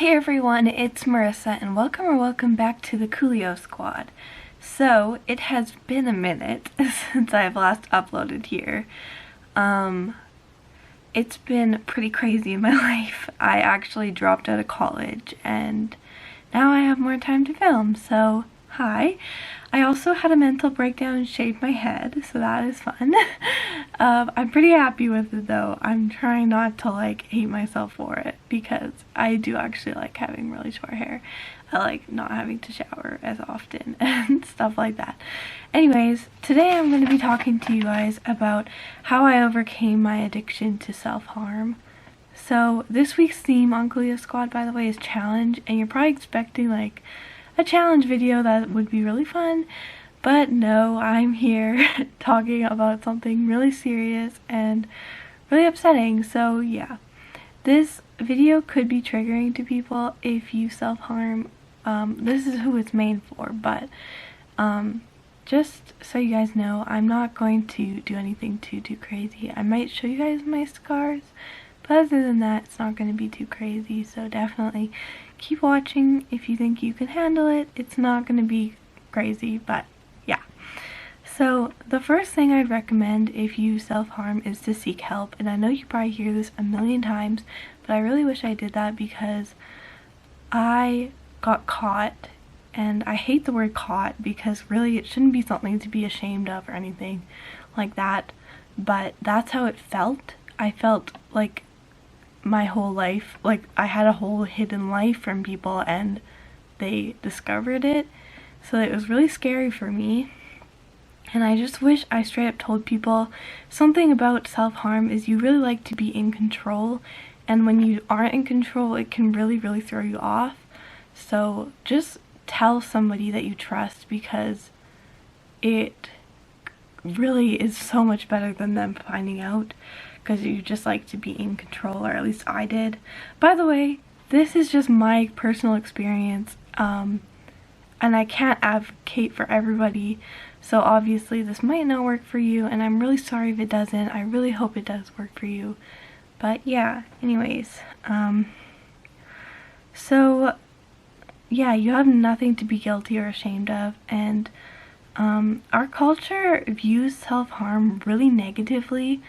Hey everyone, it's Marissa and welcome back to the Coolio Squad. So, it has been a minute since I've last uploaded here. It's been pretty crazy in my life. I actually dropped out of college and now I have more time to film, so hi. I also had a mental breakdown and shaved my head, so that is fun. I'm pretty happy with it though. I'm trying not to hate myself for it because I do actually like having really short hair. I like not having to shower as often and stuff like that. Anyways, today I'm going to be talking to you guys about how I overcame my addiction to self-harm. So this week's theme on Coolio Squad, by the way, is challenge, and you're probably expecting a challenge video that would be really fun, but no, I'm here talking about something really serious and really upsetting. So yeah, this video could be triggering to people if you self-harm. This is who it's made for, but just so you guys know, I'm not going to do anything too crazy. I might show you guys my scars, but other than that, it's not going to be too crazy, so definitely keep watching if you think you can handle it. It's not going to be crazy, but yeah. So the first thing I'd recommend if you self-harm is to seek help, and I know you probably hear this a million times, but I really wish I did that because I got caught, and I hate the word caught because really it shouldn't be something to be ashamed of or anything like that, but that's how it felt. I felt like my whole life, like I had a whole hidden life from people and they discovered it, so it was really scary for me. And I just wish I straight up told people something about self-harm is you really like to be in control, and when you aren't in control it can really throw you off. So just tell somebody that you trust because it really is so much better than them finding out, because you just like to be in control, or at least I did. By the way, this is just my personal experience, and I can't advocate for everybody, so obviously this might not work for you, and I'm really sorry if it doesn't. I really hope it does work for you. But yeah, anyways, so yeah, you have nothing to be guilty or ashamed of, and our culture views self-harm really negatively.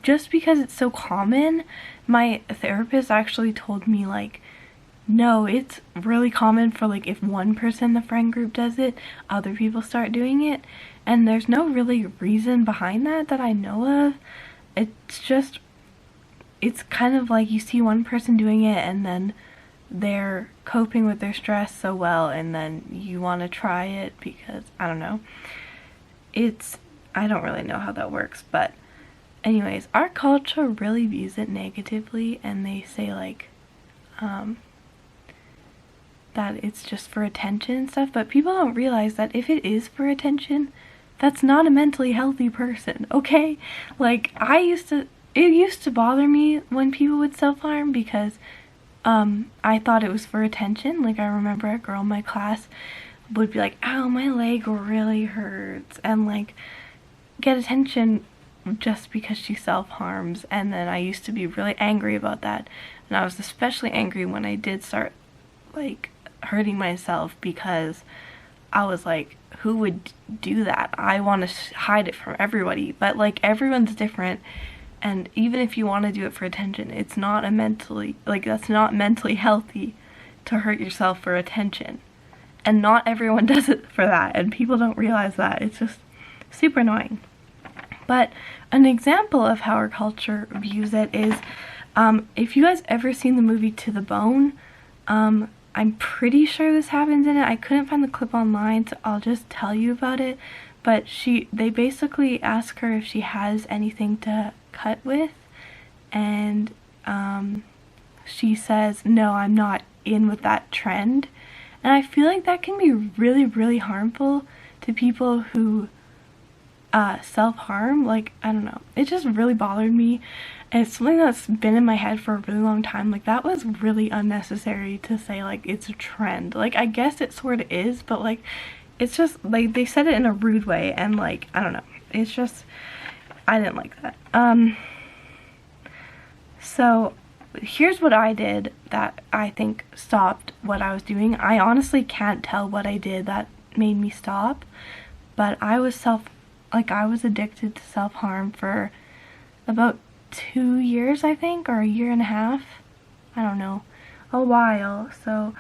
Just because it's so common. My therapist actually told me no, it's really common for if one person in the friend group does it, other people start doing it, and there's no really reason behind that I know of. It's kind of like you see one person doing it and then they're coping with their stress so well, and then you want to try it because, I don't know. I don't really know how that works, but anyways, our culture really views it negatively, and they say that it's just for attention and stuff, but people don't realize that if it is for attention, that's not a mentally healthy person, okay? It used to bother me when people would self-harm because I thought it was for attention. I remember a girl in my class would be like, ow, my leg really hurts, and get attention just because she self-harms. And then I used to be really angry about that, and I was especially angry when I did start hurting myself, because I was like, who would do that? I want to hide it from everybody, but everyone's different, and even if you want to do it for attention, it's not that's not mentally healthy to hurt yourself for attention, and not everyone does it for that, and people don't realize that. It's just super annoying. But an example of how our culture views it is, if you guys ever seen the movie To the Bone, I'm pretty sure this happens in it. I couldn't find the clip online, so I'll just tell you about it. But they basically ask her if she has anything to cut with, and she says, no, I'm not in with that trend. And I feel like that can be really harmful to people who self-harm. I don't know, it just really bothered me, and it's something that's been in my head for a really long time. That was really unnecessary to say it's a trend. I guess it sort of is, but it's just they said it in a rude way, and I don't know, it's just, I didn't like that. So here's what I did that I think stopped what I was doing. I honestly can't tell what I did that made me stop, but I was addicted to self-harm for about 2 years, I think, or a year and a half. I don't know, a while. So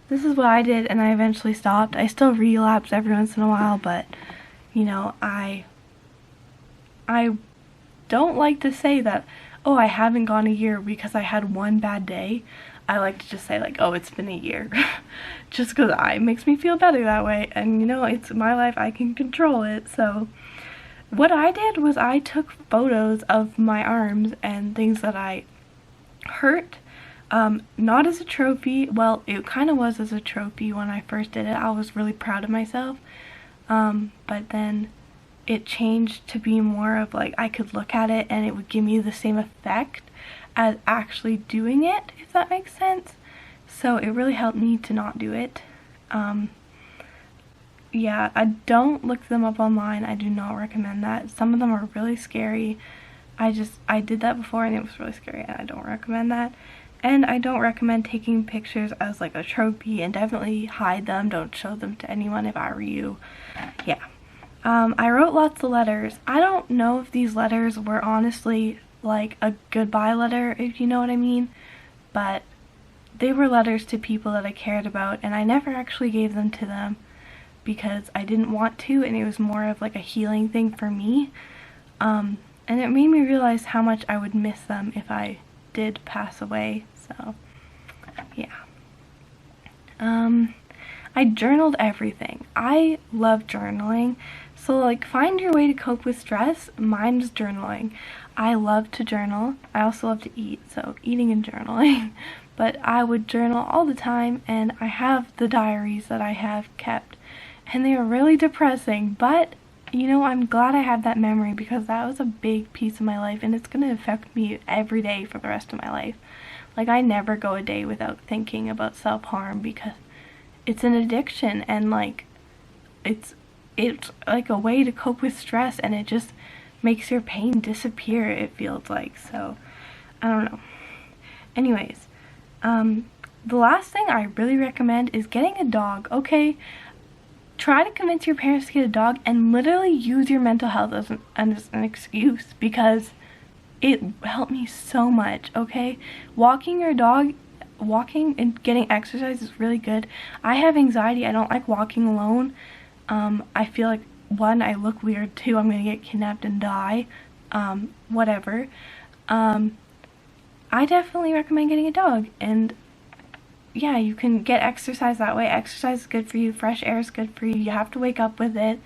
this is what I did, and I eventually stopped. I still relapse every once in a while, but you know, I don't like to say that, oh, I haven't gone a year because I had one bad day. I like to just say like, oh, it's been a year. Just because it makes me feel better that way, and you know, it's my life, I can control it. So what I did was I took photos of my arms and things that I hurt, not as a trophy. Well, it kind of was as a trophy when I first did it. I was really proud of myself, but then it changed to be more of like, I could look at it and it would give me the same effect as actually doing it, if that makes sense. So it really helped me to not do it. Yeah, I don't look them up online. I do not recommend that. Some of them are really scary. I did that before and it was really scary, and I don't recommend that. And I don't recommend taking pictures as like a trophy, and definitely hide them. Don't show them to anyone if I were you. Yeah. I wrote lots of letters. I don't know if these letters were honestly like a goodbye letter, if you know what I mean, but they were letters to people that I cared about, and I never actually gave them to them because I didn't want to, and it was more of like a healing thing for me. And it made me realize how much I would miss them if I did pass away. So yeah. I journaled everything. I love journaling. So like, find your way to cope with stress. Mine's journaling. I love to journal. I also love to eat, so eating and journaling. But I would journal all the time, and I have the diaries that I have kept, and they are really depressing, but you know, I'm glad I have that memory because that was a big piece of my life, and it's going to affect me every day for the rest of my life. Like, I never go a day without thinking about self-harm because it's an addiction, and like, it's like a way to cope with stress, and it just makes your pain disappear, it feels like. So I don't know. Anyways, the last thing I really recommend is getting a dog. Okay, try to convince your parents to get a dog, and literally use your mental health as an excuse, because it helped me so much. Okay, walking your dog, walking and getting exercise is really good. I have anxiety. I don't like walking alone. I feel like, one, I look weird, two, I'm gonna get kidnapped and die, whatever. I definitely recommend getting a dog, and yeah, you can get exercise that way. Exercise is good for you, fresh air is good for you, you have to wake up with it,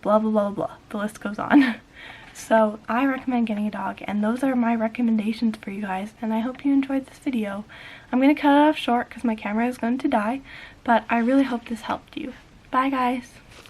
blah blah blah blah, the list goes on. So I recommend getting a dog, and those are my recommendations for you guys, and I hope you enjoyed this video. I'm gonna cut it off short because my camera is going to die, but I really hope this helped you. Bye guys!